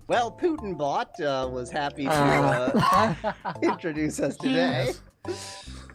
Well, Putinbot was happy to introduce us today.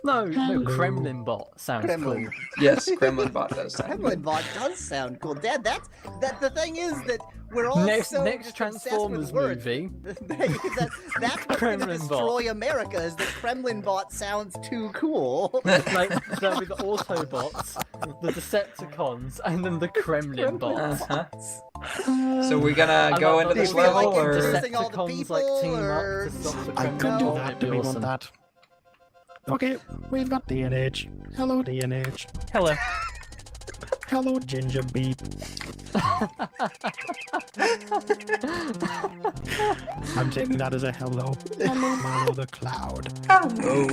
No, Kremlin bot sounds Kremlin. cool. Yes, Kremlin bot does sound good. Kremlinbot does sound cool. Dad, the thing is that we're all Next so next just obsessed Transformers with words. movie. that's what's going to Kremlinbot. destroy America, is that Kremlinbot sounds too cool. Like there'll be the Autobots, the Decepticons, and then the Kremlin bots. Uh-huh. So we're gonna go into Do you this feel level, like or introducing all the Decepticons like people, team or- up to stop the I Kremlin could do bot? that. That'd Do be we want awesome. that? Okay, we've got DNH. Hello, DNH. Hello. Hello, Ginger Beep. I'm taking that as a hello. Hello, Marlow the Cloud. hello.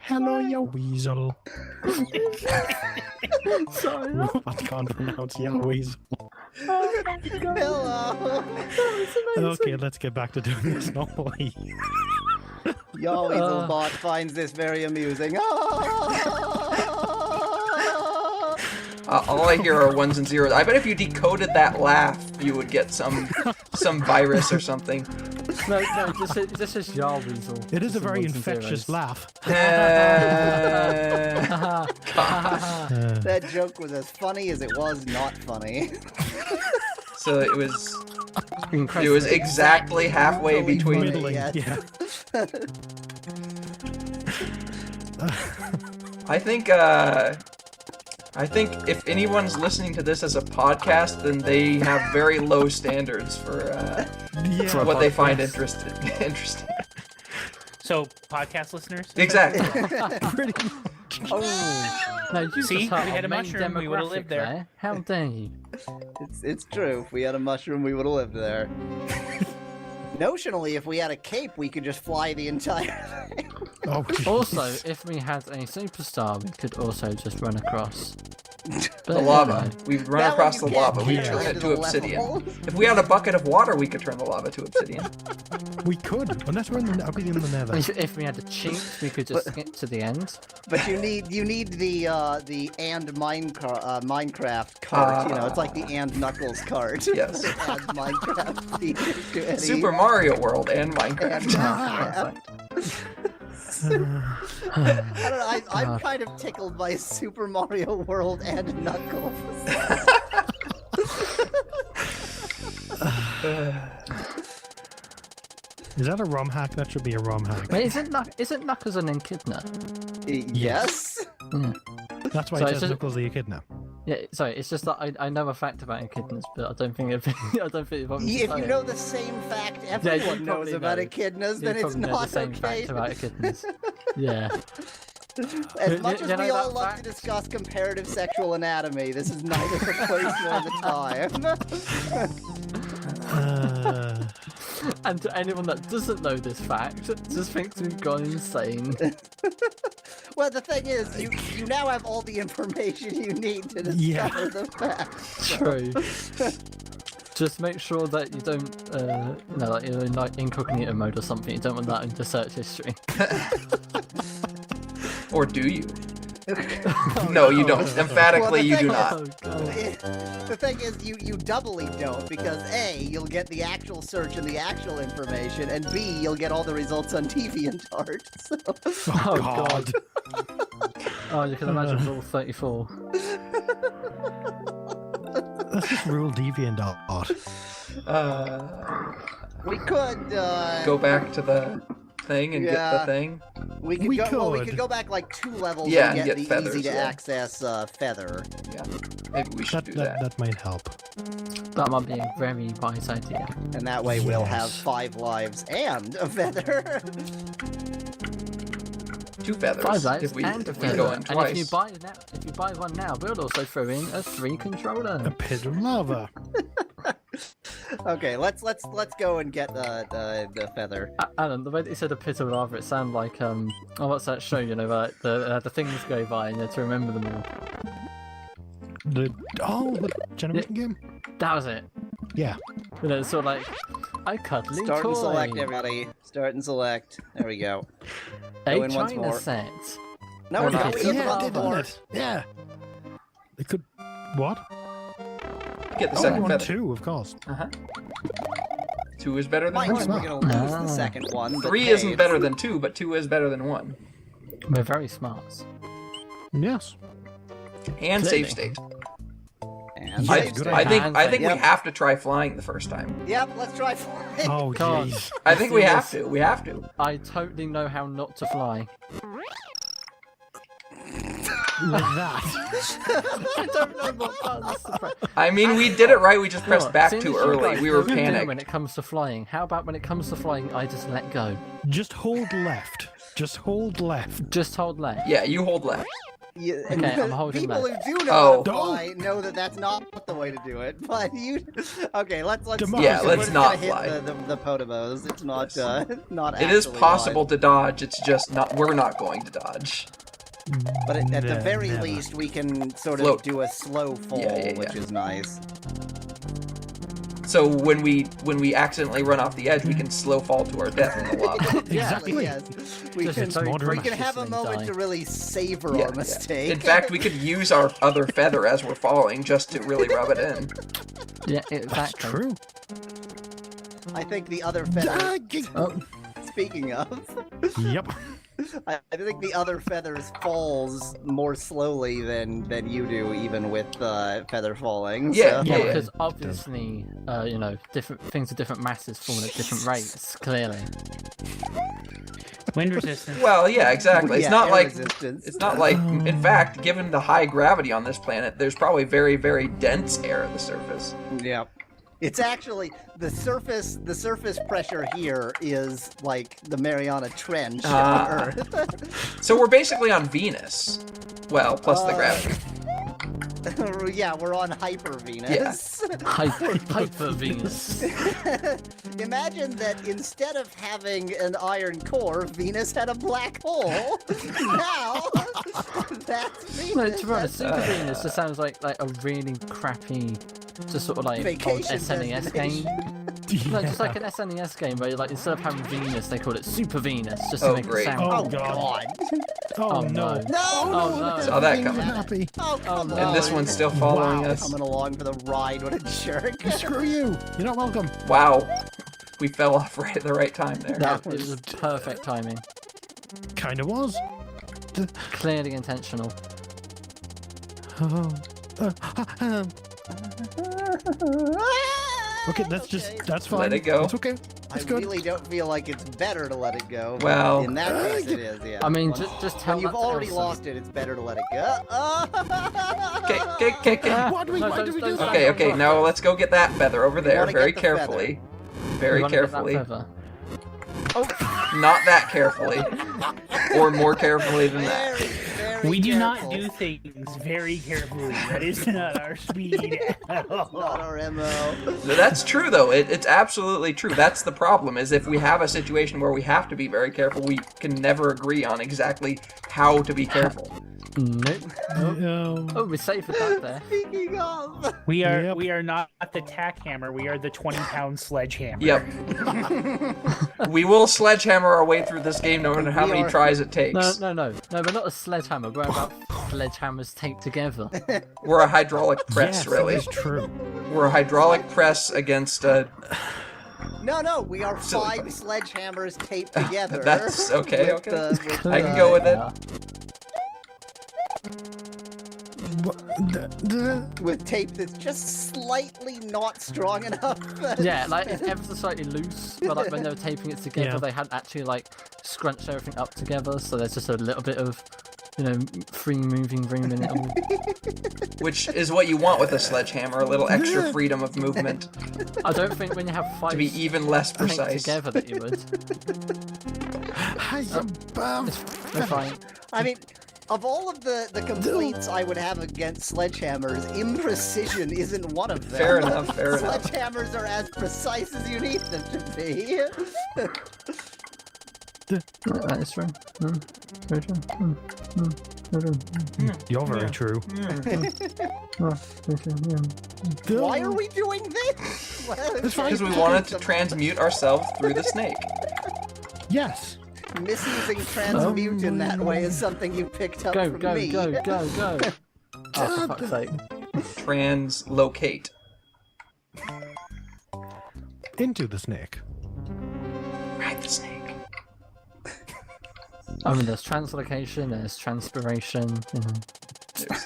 Hello, you weasel. Sorry, that I can't pronounce your weasel. Hello. Okay, let's get back to doing this normally. Your weasel bot finds this very amusing. All I hear are ones and zeros. I bet if you decoded that laugh, you would get some virus or something. No, this is Yarweasel. It is a Some very ones and infectious zeros. laugh. That joke was as funny as it was not funny. So it was Incredible. exactly halfway Brutally between. Middling, yes. yeah. I think if anyone's listening to this as a podcast, then they have very low standards for Yeah. what they find interesting. So, podcast listeners? Exactly. Pretty No, you See? just hurt We had our a main mushroom, we would've lived demographic there. How dare you? It's true. If we had a mushroom, we would have lived there. Notionally, if we had a cape, we could just fly the entire thing. Oh, Also, if we had a superstar, we could also just run across. The lava. We've run That across way the you can't lava. We get turn it into to the obsidian. level. If we had a bucket of water, we could turn the lava to obsidian. we could, unless we're in the, are we in the nether? If we had a cheat, we could just skip to the end. But you need the and Minecraft cart. You know, it's like the and Knuckles cart. Yes. and Minecraft features to any Super Mario World and and Minecraft. Minecraft. I don't know. I'm God. kind of tickled by Super Mario World and Knuckles. Is that a ROM hack? That should be a ROM hack. Wait, isn't Knuckles an echidna? Yes. That's why So it it's says just- Knuckles the Echidna. Yeah, sorry, it's just that I know a fact about echidnas, but I don't think it. I don't think it If you know the same fact you everyone knows probably about know. echidnas, then it's know the not same okay. fact about echidnas. Yeah. As much You as know we all that love to fact? discuss comparative sexual anatomy, this is neither the place nor the time. And to anyone that doesn't know this fact, just thinks we've gone insane. Well, the thing is, you now have all the information you need to discover Yeah. the fact. True. Just make sure that you don't, like you're in like incognito mode or something. You don't want that in the search history. Or do you? No, you don't. Emphatically, Well, the you do thing not. Oh god. The thing is, you doubly don't, because A, you'll get the actual search and the actual information, and B, you'll get all the results on DeviantArt. So. Oh god. Oh, you can imagine Rule 34. Let's just rule DeviantArt. We could, Go back to the thing and get Yeah. the thing. we could we go, well, we could. could go back like 2 levels Yeah, and and get get the feathers, easy to yeah. access feather. Yeah, maybe we should do that. That might help. That might be a very wise idea. And that way we'll have Yes. 5 lives and a feather. 2 feathers. 5 lives if we, and a if we feather. go in And twice. if you buy one now, we'll also throw in a 3 controller. A pit of lava. Okay, let's go and get the feather. Alan, the way that you said a pit of lava, it sounded like what's that show? You know, like the things go by and you have to remember them all. The generation game? That was it. Yeah. You know, it's sort of like a cuddly Start toy, and select, everybody. Start and select. There we go. a Go in once China more. set. No, Or we're not. not. We have Yeah, a lot didn't more. it? Yeah. It could. What? Get the Oh, second on feather. 2, of course. 2 is better than Mind you, 1. we're gonna lose the second one. But 3 hey, isn't better than 2, but 2 is better than 1. We're very smart. Yes. And Clearly. save state. And Yeah, save good state. idea. I think we Yep. have to try flying the first time. Yep, let's try for it. Oh, God. jeez. I think we see have this. to. We have to. I totally know how not to fly. Like that. I don't know what buttons to press. I mean, we did it right. We just pressed Look, back seeing too as you early. guys We were don't do panicked. when it comes to flying. How about when it comes to flying, I just let go? Just hold left. Just hold left. Just hold left. Yeah, you hold left. Yeah, Okay, I'm holding people left. who do know Oh. how to fly know that that's not the way to do it. But you, okay, let's Democracy. Yeah, we're let's just not gonna hit fly. the Potobos. It's not not. It is actually possible flying. to dodge. It's just not. We're not going to dodge. But at the Ne- very never. least, we can sort of Float. do a slow fall, Yeah. which is nice. So when we accidentally run off the edge, we can slow fall to our death in the lava. Exactly. Yes. We Just can, very more we can have a graciously moment die. to really savor Yeah, our mistake. In fact, we could use our other feather as we're falling just to really rub it in. Yeah, That's exactly. true. I think the other feather. Oh, Speaking of, Yep. I think the other feathers falls more slowly than you do, even with feather falling. Yeah, so. yeah, yeah. because obviously, you know, different things of different masses fall at different rates. Clearly. Wind resistance. Well, yeah, exactly. It's Yeah, not air like resistance. it's not like. In fact, given the high gravity on this planet, there's probably very, very dense air at the surface. Yeah. It's actually the surface pressure here is like the Mariana Trench Ah. on Earth. So we're basically on Venus. Well, plus the gravity. Yeah, we're on Hyper Venus. Hyper Venus. Imagine that instead of having an iron core, Venus had a black hole. Now that's Venus. No, to be honest, Super Uh, Venus just sounds like a really crappy, just sort of like old Vacation SNES game. destination. No, just like an SNES game where like instead of having Venus, they call it Super Venus, just Oh, to make great. it sound. Oh, Oh God. God! Oh, no. no. No! Oh, no. Saw that Things coming. are happy. Oh come no. on! And this one's still following Wow. us. coming along for the ride. What a jerk! Screw you. You're not welcome. Wow. We fell off right at the right time there. That it was perfect timing, Kinda was. clearly intentional. Oh. Okay, that's Okay. that's fine. Let it go. It's okay. I It's good. really don't feel like it's better to let it go. but Well- in that case, it is. Yeah. I mean, When- just tell when you've that to already Elsa. lost it, it's better to let it go. Okay. Why do we do don't- that? Okay, now let's go get that feather over there wanna very get the feather. carefully. You Very wanna get that carefully. feather? Not that carefully. Or more carefully than that. Very, very We do careful. not do things very carefully. That is not our speed at Not all. our MO. That's true though. It's absolutely true. That's the problem. Is if we have a situation where we have to be very careful, we can never agree on exactly how to be careful. Nope. No. Oh, we're safe with that there. Speaking of, We are Yep. we are not the tack hammer. We are the 20-pound sledgehammer. Yep. We will sledgehammer our way through this game no matter how We many are- tries it takes. No, we're not a sledgehammer. We're about sledgehammers taped together. We're a hydraulic press, Yes, really. that is true. We're a hydraulic press against a. no, we are Silly five buddy. sledgehammers taped together. That's okay, with okay. with I can go with it. with tape that's just slightly not strong enough. Yeah, like it's ever so slightly loose, but like when they were taping it together, Yeah. they hadn't actually like scrunched everything up together, so there's just a little bit of, you know, free moving room in it all. Which is what you want with a sledgehammer, a little extra freedom of movement I don't think when you have five to be even less taped precise. together that you would. Hi, above. We're fine. I mean, of all of the complaints I would have against sledgehammers, imprecision isn't one of them. Fair enough, fair enough. Sledgehammers are as precise as you need them to be. That is true. Very true. Very true. You're very true. Very true, yeah. Why are we doing this? It's fine. Because we wanted to transmute ourselves through the snake. Yes. Misusing transmute in that way is something you picked up Go, from go, me. go, go, go. Oh, for fuck's sake. Translocate. Into the snake. Ride the snake. I mean, there's translocation, there's transpiration, you know,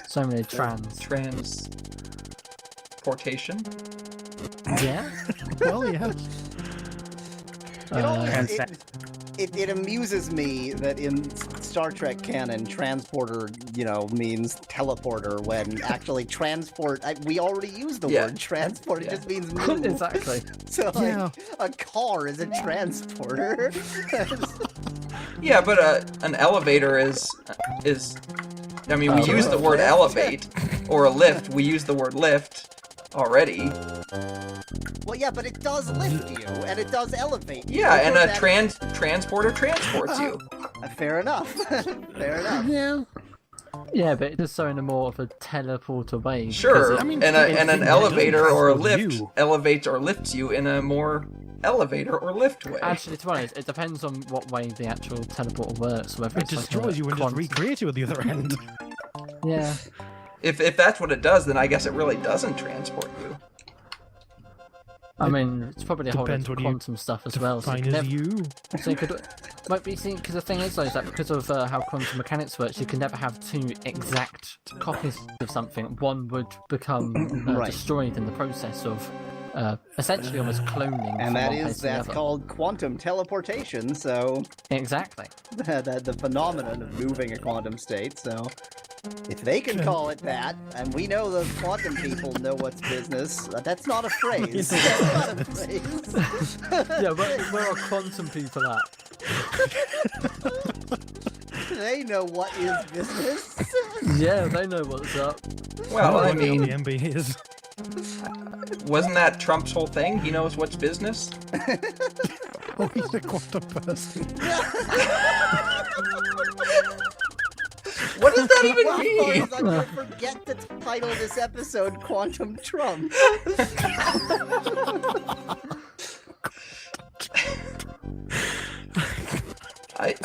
so many trans. Transportation. Yeah. Well, yeah. You know, Uh, it amuses me that in Star Trek canon, transporter, means teleporter, when actually transport, we already use the Yeah. word transport, it Yeah. just means move. exactly. So, Yeah. a car is a transporter. Yeah, but an elevator is. I mean, we Oh, use the word lift. elevate, or a lift. We use the word lift already. Well, yeah, but it does lift you, and it does elevate you. Yeah, and a That- transporter transports you. Fair enough. Fair enough. Yeah. Yeah, but it's so in a more of a teleporter way. Sure, because I mean, and it an doesn't elevator or a transport lift you. elevates or lifts you in a more elevator or lift way. Actually, to be honest, it depends on what way the actual teleporter works. Whether It it's like destroys a you and just quantum- recreates you at the other end. Yeah. If that's what it does, then I guess it really doesn't transport you. I mean, it's probably a whole lot Depends of what you quantum stuff as well. So you Fine can as never, you. so you could, might be seen because the thing is though, is that because of how quantum mechanics works, you can never have two exact copies of something. One would become Right. destroyed in the process of essentially almost cloning. And from that one place is, to the that's other. called quantum teleportation, so Exactly. the phenomenon of moving a quantum state, so if they can call it that, and we know the quantum people know what's business, that's not a phrase. That's not a phrase. Yeah, where are quantum people at? They know what is business. Yeah, they know what's up. Well, I the mean, MB is. wasn't that Trump's whole thing? He knows what's business. Oh, he's a quantum person. What does that even Well, mean? I'm gonna forget to title this episode Quantum Trump.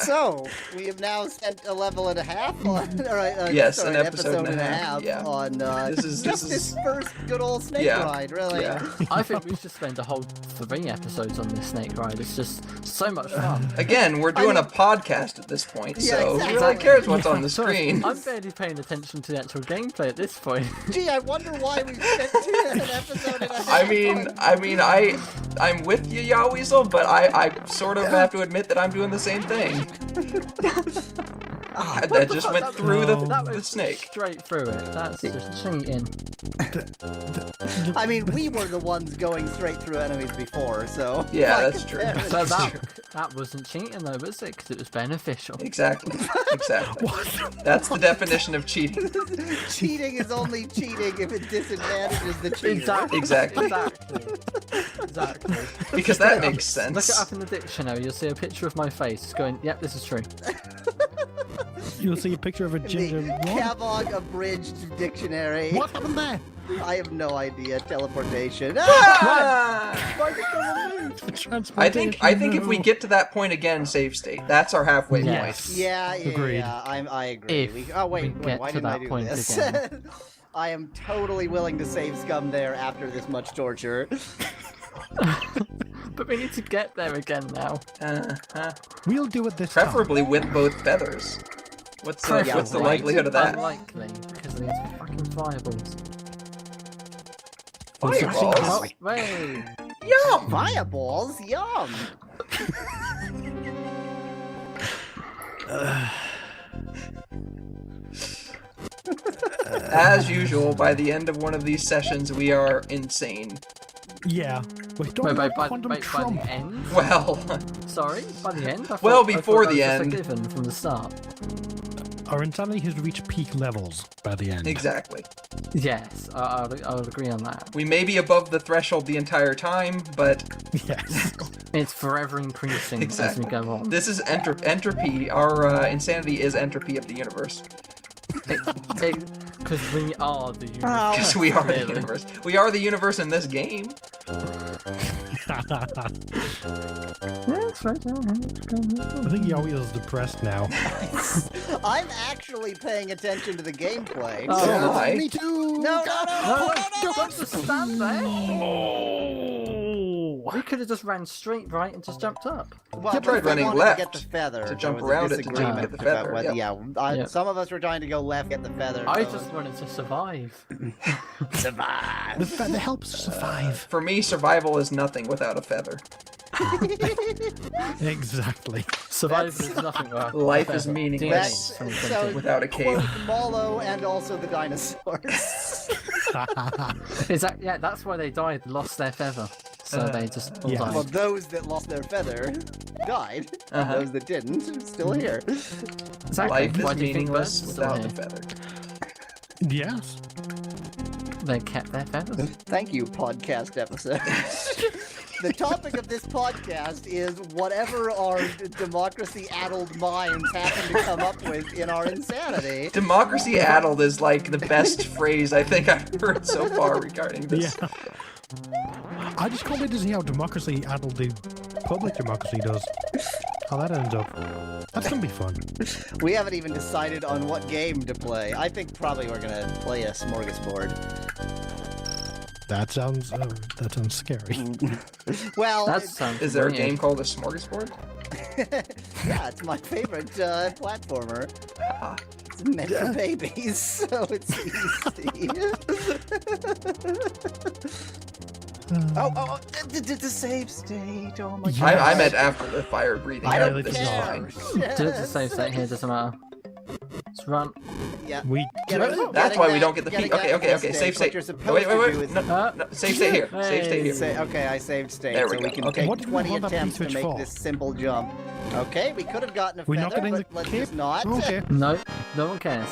So, we have now spent a level and a half on, Yes, sorry, an episode and a half, yeah. on This is- just this is- this first good old snake Yeah, ride, really. yeah. I think we should spend a whole 3 episodes on this snake ride. It's just so much fun. Again, we're doing a podcast at this point, Yeah, so exactly. who really cares what's Yeah, on the sorry. screen? I'm barely paying attention to the actual gameplay at this point. Gee, I wonder why we spent an episode and a half. I'm with you, Yaweasel, but I sort of have to admit that I'm doing the same thing. That just went through that the went snake. straight through it. That's just cheating. I mean, we were the ones going straight through enemies before, so. Yeah, by that's true. comparison- So that wasn't cheating though, was it? Because it was beneficial. Exactly. That's the definition of cheating. Cheating is only cheating if it disadvantages the cheater. Exactly. Exactly. Because that makes Look it sense. up in the dictionary. You'll see a picture of my face going, "Yep, this is true." You'll see a picture of a The ginger. What? Kavog Abridged Dictionary. What happened there? I have no idea. Teleportation. Ah! I think Transportation, if we no. get to that point again, save state. That's our halfway Yes. point. Yeah, Agreed. yeah. I agree. If oh wait, we wait. get Why to didn't I that do point this? again. I am totally willing to save scum there after this much torture. But we need to get there again now. We'll do it this time. Preferably with both feathers. What's the Preferably. likelihood of that? Unlikely, because of these fucking fireballs. Fireballs? Oh, wait. Yum! Fireballs, yum. As usual, by the end of one of these sessions, we are insane. Yeah. Wait, don't Wait, do by quantum the Trump. end? Well, Sorry, by the end? Well, I before thought the that was end. just a given from the start. Our insanity has reached peak levels by the end. exactly. Yes, I would agree on that. We may be above the threshold the entire time, but Yes. It's forever increasing Exactly. as we go on. this is entropy. Our insanity is entropy of the universe. Because we are the universe. Oh, Because we are the Really? universe. We are the universe in this game. that's right. I think Yoyo's depressed now. I'm actually paying attention to the gameplay. Oh, So am I. Me too. No, No, don't just stand there. Oh. We could have just ran straight right and just jumped up. Well, I tried we running wanted left to get the feather. to jump There was a around it to jump disagreement get the about feather, whether- yep. Yep. Some of us were trying to go left, get the feather. I so- just wanted to survive. survive. The feather helps survive. For me, survival is nothing without a feather. Exactly. Survival is nothing without Life feather. is meaningless DNA, so- without a cave. Quote Molo and also the dinosaurs. Yeah, that's why they died, lost their feather. So they just all Yeah. died. Well, those that lost their feather died. Uh-huh. Those that didn't, still here. Exactly. Life Why is do you think meaningless birds are still without the here? feather. Yes. They kept their feathers. Thank you, podcast episode. The topic of this podcast is whatever our democracy-addled minds happen to come up with in our insanity. Democracy addled is like the best phrase I think I've heard so far regarding this. Yeah. I just can't wait to see how democracy addled the public democracy does. How that ends up. That's gonna be fun. We haven't even decided on what game to play. I think probably we're gonna play a smorgasbord. That sounds scary. Well, That it's- sounds Is there a weird. game called a smorgasbord? yeah, it's my favorite platformer. Ah. It's meant for babies, so it's easy. The save state. Oh my god. I meant after the fire breathing. I don't This is care. fine. Do the save state here, doesn't matter. Let's run. Yeah. We That's why we don't get the peak. Okay. Save state. What you're supposed Wait. to do is No, save state here. Save state here. say, okay, I saved state, There we so we go. can Okay. take What did we 20 hold that attempts to P-switch make for? this simple jump. Okay, we could have gotten a we feather, not getting the but let's cape? just not. Okay. No, no one cares.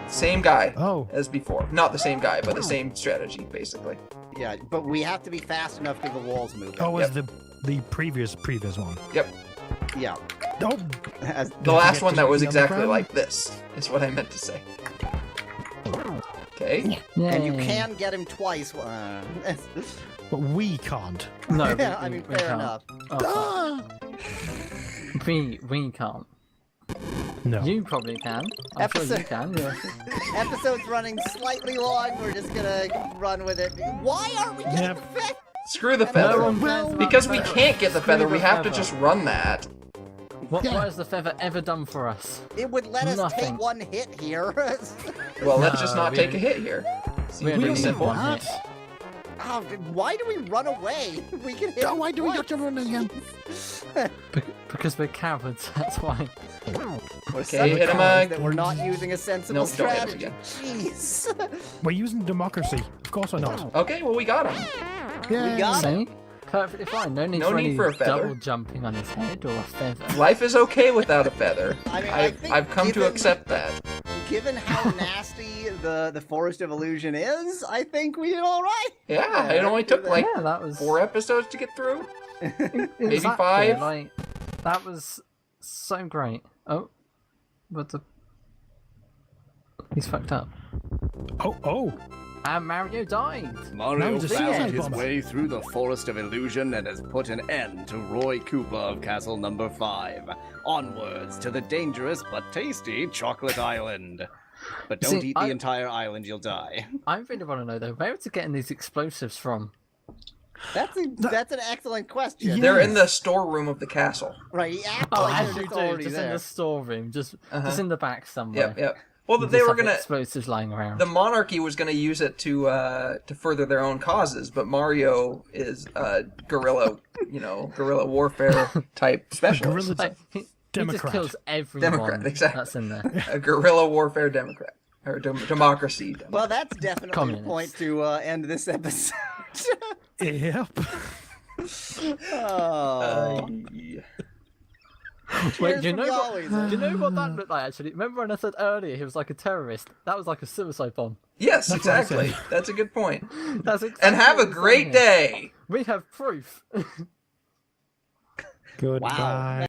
Same guy Oh. as before. Not the same guy, but the same strategy, basically. Yeah, but we have to be fast enough to the walls move. Oh, Yep. was the previous one. Yep. Yeah. Oh, As, The last get one to that was the other exactly ground? like this is what I meant to say. Okay. and you Yay. can get him twice. but we can't. No, yeah, I mean, we fair can't. enough. Oh, fuck. We can't. No. You probably can. I'm sure you Episode- can. Yeah. Episode's running slightly long. We're just gonna run with it. Why aren't we getting Yep. the feather? Screw the No feather. one cares about Because the we feather. can't get the Screw feather, we the have to feather. just run that. What has the feather ever done for us? It would let us Nothing. take one hit here. Well, let's just No, not we take a don't- hit here. We Seems only pretty need simple. one hit. Oh, why do we run away? We can hit. Oh, why do we once. got to run again? Because we're cowards, that's why. We're Okay, such hit him cowards a- that we're not using a sensible Nope, don't hit him strategy. again. Jeez. We're using democracy. Of course we're not. Okay, well, we got him. Yeah. We got it. See? Perfectly fine. No need No for need any for a feather. double jumping on his head or a feather. Life is okay without a feather. I mean, I think I've come to given- accept that. Given how nasty the Forest of Illusion is, I think we did all right. Yeah, it only took like Yeah, that was 4 episodes to get through. exactly, 5. Like, that was so great. Oh, but the he's fucked up. Oh. And Mario died. Mario Now he's a found suicide his bomber. way through the Forest of Illusion and has put an end to Roy Cooper of Castle Number 5. Onwards to the dangerous but tasty Chocolate Island. But don't See, eat the entire island, you'll die. I really want to know though, where are they getting these explosives from? That's an excellent question. Yeah. They're in the storeroom of the castle. Right, yeah, Oh, they're as you just do, already just in there. the storeroom, just Uh-huh. in the back somewhere. Yep. Well, You they just were have gonna. explosives lying around. The monarchy was gonna use it to further their own causes, but Mario is guerrilla, guerrilla warfare type specialist. Guerrilla Like, he just Democrat. kills everyone Democrat, exactly. that's in there. A guerrilla warfare Democrat or democracy. Democrat. Well, that's definitely Communist. a point to end this episode. Yep. Oh. Wait, Cheers do you from know what? Yahweh, Do you know what that looked like? Actually, remember when I said earlier he was like a terrorist? That was like a suicide bomb. Yes, That's what I said. exactly. That's a good point. That's exactly And have a what we're great saying here. day. We have proof. Goodbye.